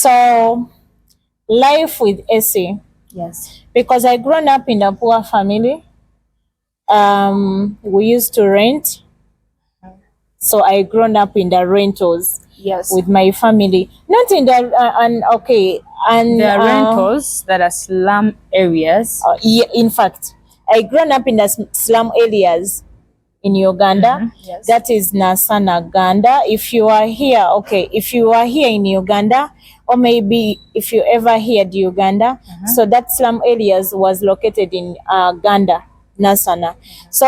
So life with AC. Yes. Because I grown up in a poor family. We used to rent. So I grown up in the rentals. Yes. With my family. Not in the and the rentals that are slum areas. Yeah, in fact, I grown up in the slum areas in Uganda. Yes. That is Nasana, Uganda. If you are here in Uganda, or maybe if you ever heard Uganda, so that slum areas was located in Uganda, Nasana. So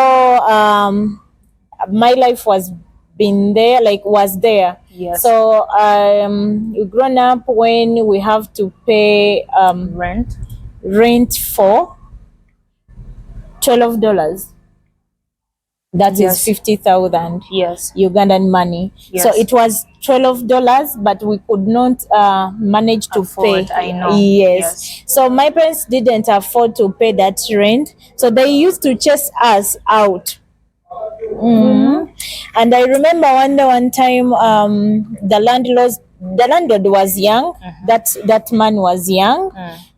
my life was there. Yes. So we grown up when we have to pay rent for $12. That Yes. is 50,000 Yes. Ugandan money. Yes. So it was $12, but we could not manage to Afford, pay. I know. Yes. So my parents didn't afford to pay that rent. So they used to chase us out. And I remember one time the landlord was young. That man was young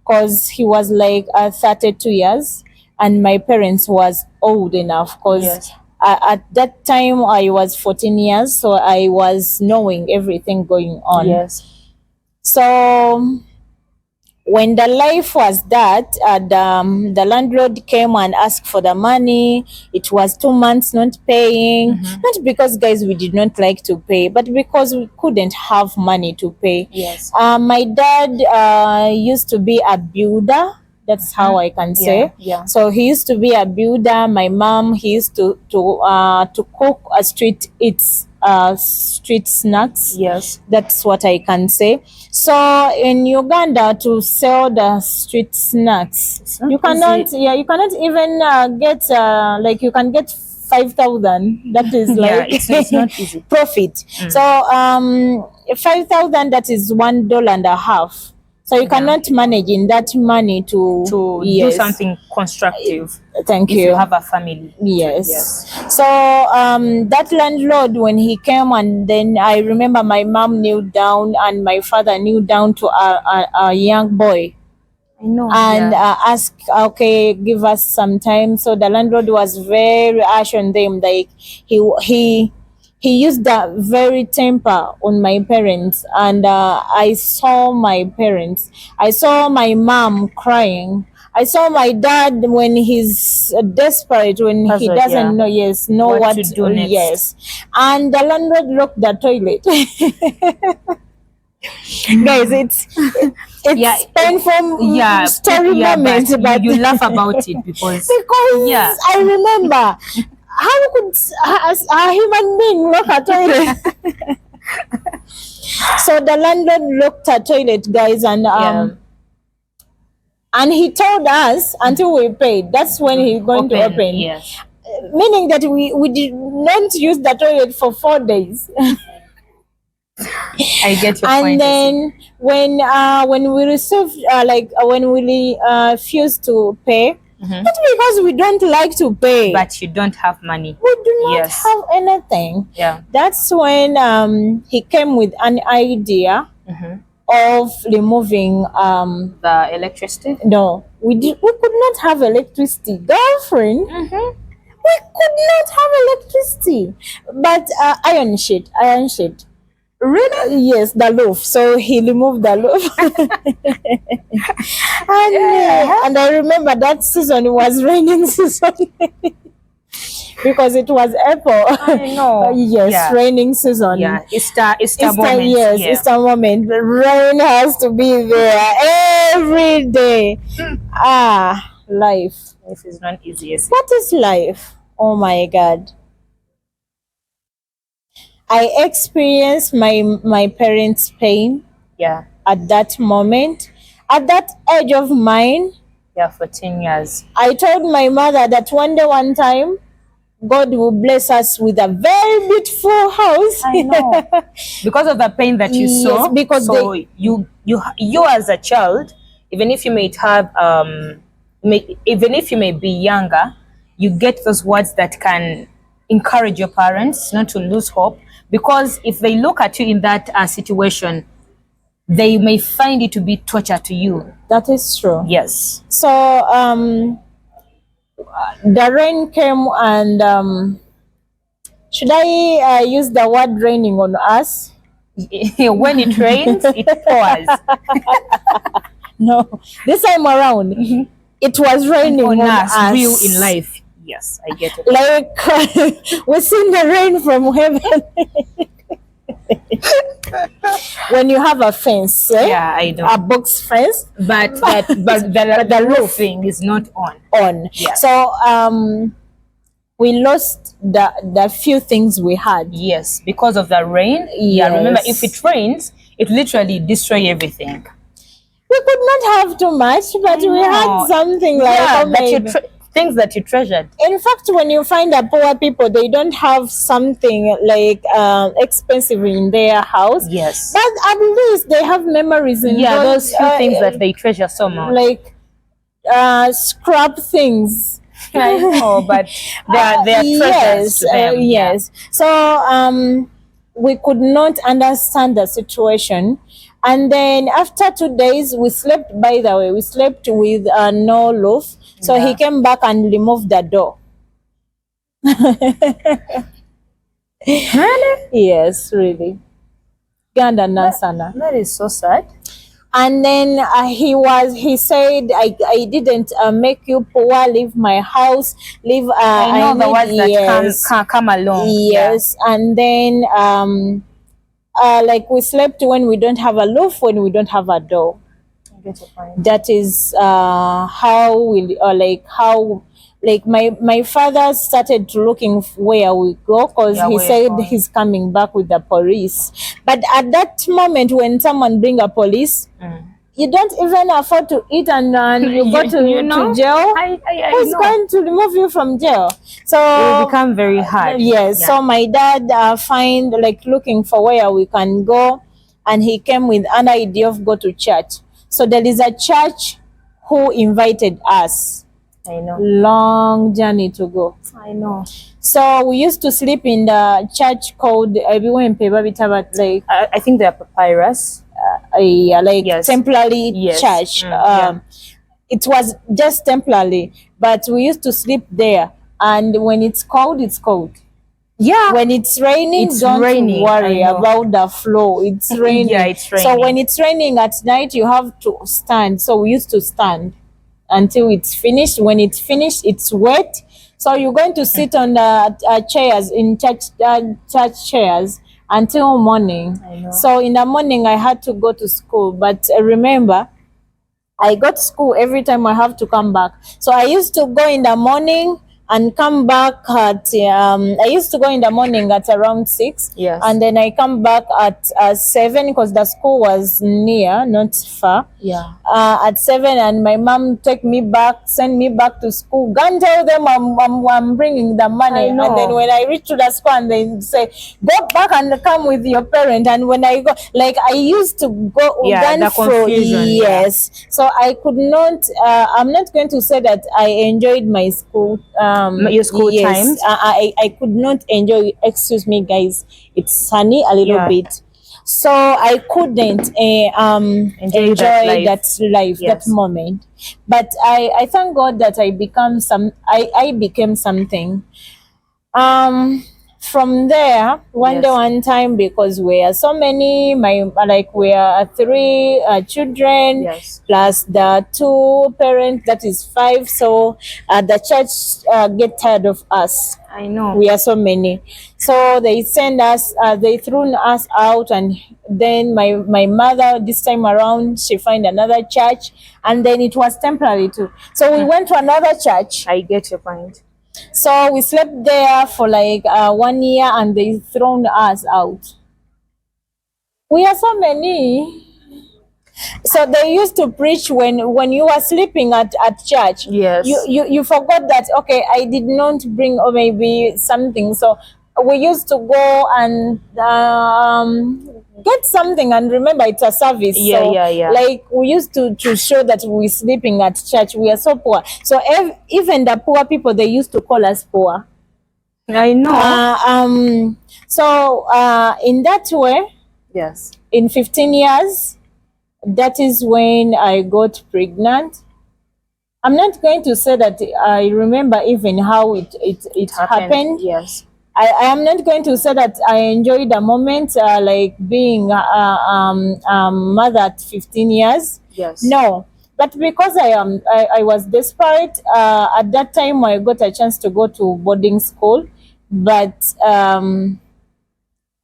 because he was like 32 years, and my parents was old enough because Yes. at that time I was 14 years, so I was knowing everything going on. Yes. So when the life was that, the landlord came and asked for the money. It was 2 months not paying. Not because, guys, we did not like to pay, but because we couldn't have money to pay. Yes. My dad used to be a builder. That's how I can say. Yeah. So he used to be a builder. My mom, he used to cook street snacks. Yes. That's what I can say. So in Uganda, to sell the street snacks, you cannot even get you can get 5,000. That is like it's not easy. profit. So 5,000, that is $1.50. So you cannot manage in that money to do something constructive. Thank if you. you have a family. Yes. So that landlord, when he came, and then I remember my mom kneeled down and my father kneeled down to a young boy. I know. And ask, okay, give us some time. So the landlord was very harsh on them. Like he used that very temper on my parents, and I saw my parents. I saw my mom crying. I saw my dad when he's desperate, when he doesn't know what to do next. Yes, and the landlord locked the toilet. Guys, it's painful story moment, but you laugh about it because I remember how could a human being lock a toilet? So the landlord locked a toilet, guys, and he told us until we paid. That's when he's going to open. Yes. Meaning that we did not use the toilet for 4 days. I get your And point. then when we received when we refused to pay, not because we don't like to pay, but you don't have money. We do not have anything. Yeah. That's when he came with an idea of removing the electricity. No, we could not have electricity, girlfriend. We could not have electricity, but iron sheet. Really? Yes, the loaf. So he removed the loaf. And I remember that season was raining season. Because it was April. I know. Yes, raining season. Yeah, Easter moment. Yes, Easter moment. The rain has to be there every day. Life. Life is not easy. What is life? Oh my God. I experienced my parents' pain. Yeah. At that moment, at that age of mine. Yeah, 14 years. I told my mother that one time, God will bless us with a very beautiful house. I know. Because of the pain that you saw. Because you as a child, even if you may have even if you may be younger, you get those words that can encourage your parents not to lose hope. Because if they look at you in that situation, they may find it to be torture to you. That is true. Yes. So the rain came and should I use the word raining on us? When it rains, it pours. No, this time around, it was raining On on us, us. real in life. Yes, I get it. Like we seen the rain from heaven. When you have a fence, Yeah, I know. a box fence, But the roofing is not on. Yeah. So we lost the few things we had. Yes, because of the rain. Yeah, remember, if Yes. it rains, it literally destroy everything. We could not have too much, but we had something like Yeah, oh, that you maybe. things that you treasured. In fact, when you find a poor people, they don't have something like expensive in their house. Yes. But at least they have memories in Yeah, those few things that they treasure so much. like scrap things. I know, but they are treasures Yes, to them. yes. So we could not understand the situation. And then after 2 days, we slept, by the way, we slept with no roof. So he came back and removed the door. Really? Yes, really. Ganda Nansana. That is so sad. And then he said, I didn't make you poor, leave my house, leave. I know the words yes, that come along. yes. And then like we slept when we don't have a roof, when we don't have a door. I get your point. That is how we like my father started looking where we go, because he said he's coming back with the police. But at that moment, when someone bring a police, you don't even afford to eat, and you go to to jail. Who's going to remove you from jail? So it will become very hard. Yes. So my dad find like looking for where we can go, and he came with an idea of go to church. So there is a church who invited us. I know. Long journey to go. I know. So we used to sleep in the church called like I think they're papyrus. like temporary church. It was just temporary, but we used to sleep there. And when it's cold, it's cold. Yeah. When it's raining, don't worry about the flow. It's raining. Yeah, it's raining. So when it's raining at night, you have to stand. So we used to stand until it's finished. When it's finished, it's wet. So you're going to sit on the chairs in church chairs until morning. I know. So in the morning, I had to go to school. But remember, I go to school every time I have to come back. So I used to go in the morning and come back at I used to go in the morning at around 6. Yes. And then I come back at 7, because the school was near, not far. Yeah. At 7, and my mom take me back, send me back to school. Go and tell them I'm bringing the money. And then when I reach to the school, and they say, go back and come with your parent. And when I go, like I used to go the confusion. Yes. So I could not. I'm not going to say that I enjoyed my school. Your school times. I could not enjoy. Excuse me, guys. It's sunny a little bit. So I couldn't enjoy that life, that moment. But I thank God that I became something. From there, one day, one time, because we are so many, we are 3 children, plus the 2 parents, that is 5. So the church get tired of us. I know. We are so many. So they send us, they threw us out, and then my mother, this time around, she find another church, and then it was temporary too. So we went to another church. I get your point. So we slept there for like 1 year, and they thrown us out. We are so many. So they used to preach when you were sleeping at church. Yes. You forgot that, okay, I did not bring, or maybe something. So we used to go and get something, and remember it's a service. Like we used to show that we're sleeping at church. We are so poor. So even the poor people, they used to call us poor. I know. So in that way, yes, in 15 years, that is when I got pregnant. I'm not going to say that I remember even how it happened. Yes. I am not going to say that I enjoyed the moment, like being mother at 15 years. Yes. No, but because I was desperate. At that time, I got a chance to go to boarding school, but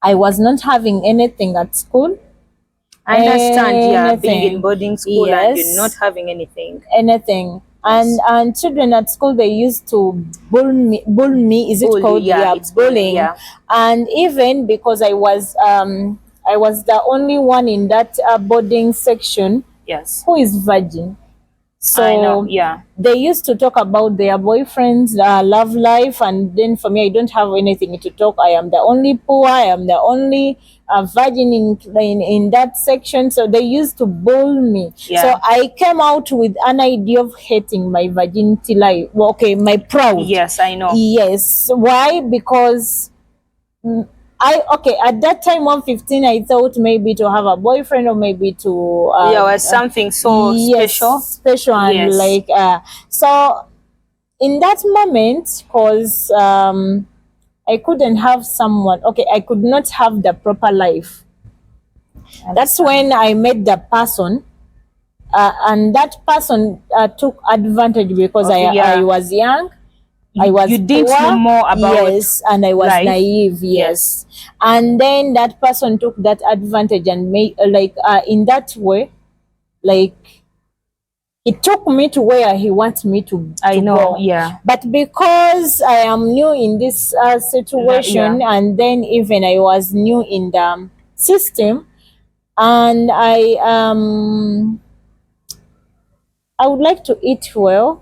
I was not having anything at school. I understand, yeah, being in Anything. boarding school and you're not Yes, having anything. anything. Yes. And children at school, they used to bull me, is it Bully, called? yeah, Yeah, it's bullying, bullying. yeah. And even because I was the only one in that boarding section Yes. who is virgin. I know, So yeah. they used to talk about their boyfriends, love life, and then for me, I don't have anything to talk. I am the only poor. I am the only virgin in that section. So they used to bully me. Yeah. So I came out with an idea of hating my virginity life. Well, okay, my proud. Yes, I know. Yes. Why? Because at that time, 115, I thought maybe to have a boyfriend or maybe to Yeah, was something so yes, special. special, and Yes. like so in that moment, because I couldn't have someone. Okay, I could not have the proper life. That's when I met the person, and that person took advantage because Okay, yeah. I was young. I was You didn't poor, know more about yes, and I was life. naive, yes. And then that person took that advantage and made in that way, like it took me to where he wants me to I know, go. yeah. But because I am new in this situation, Yeah. and then even I was new in the system, and I would like to eat well,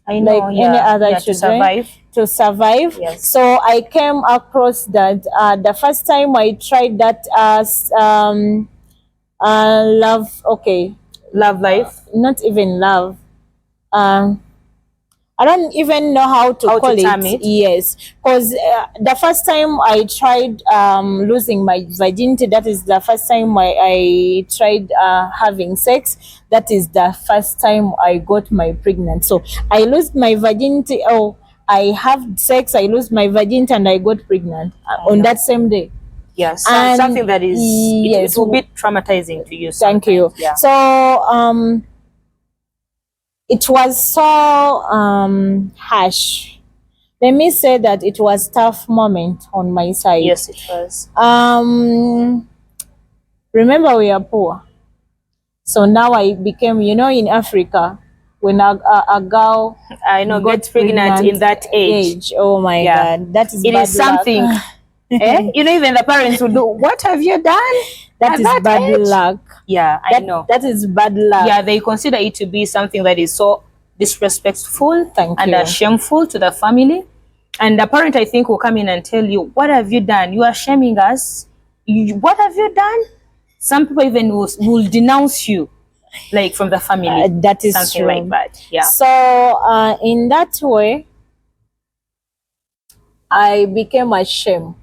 I know, like yeah. any other Yeah, children, to survive. Yes. So I came across that the first time I tried that love. Okay, Love life. not even love. Um, I don't even know how to How to call term it. it. Yes, because the first time I tried losing my virginity, that is the first time I tried having sex. That is the first time I got my pregnant. So I lost my virginity. Oh, I have sex. I lose my virginity, and I got pregnant on that same day. Yeah, And something that is yes, it will be traumatizing to you. thank you. Yeah. So it was so harsh. Let me say that it was tough moment on my side. Yes, it was. Remember, we are poor, so now I became, in Africa, when a girl I know got gets pregnant in that age. oh my Yeah. God, that is It bad is something. luck. Even the parents will do. What have you done? That at is that bad age? luck. Yeah, I know. That is bad luck. Yeah, they consider it to be something that is so disrespectful Thank and you. shameful to the family. And the parent, I think, will come in and tell you, "What have you done? You are shaming us. What have you done?" Some people even will denounce you, like from the family. That is something true. like that. Yeah. So in that way, I became ashamed.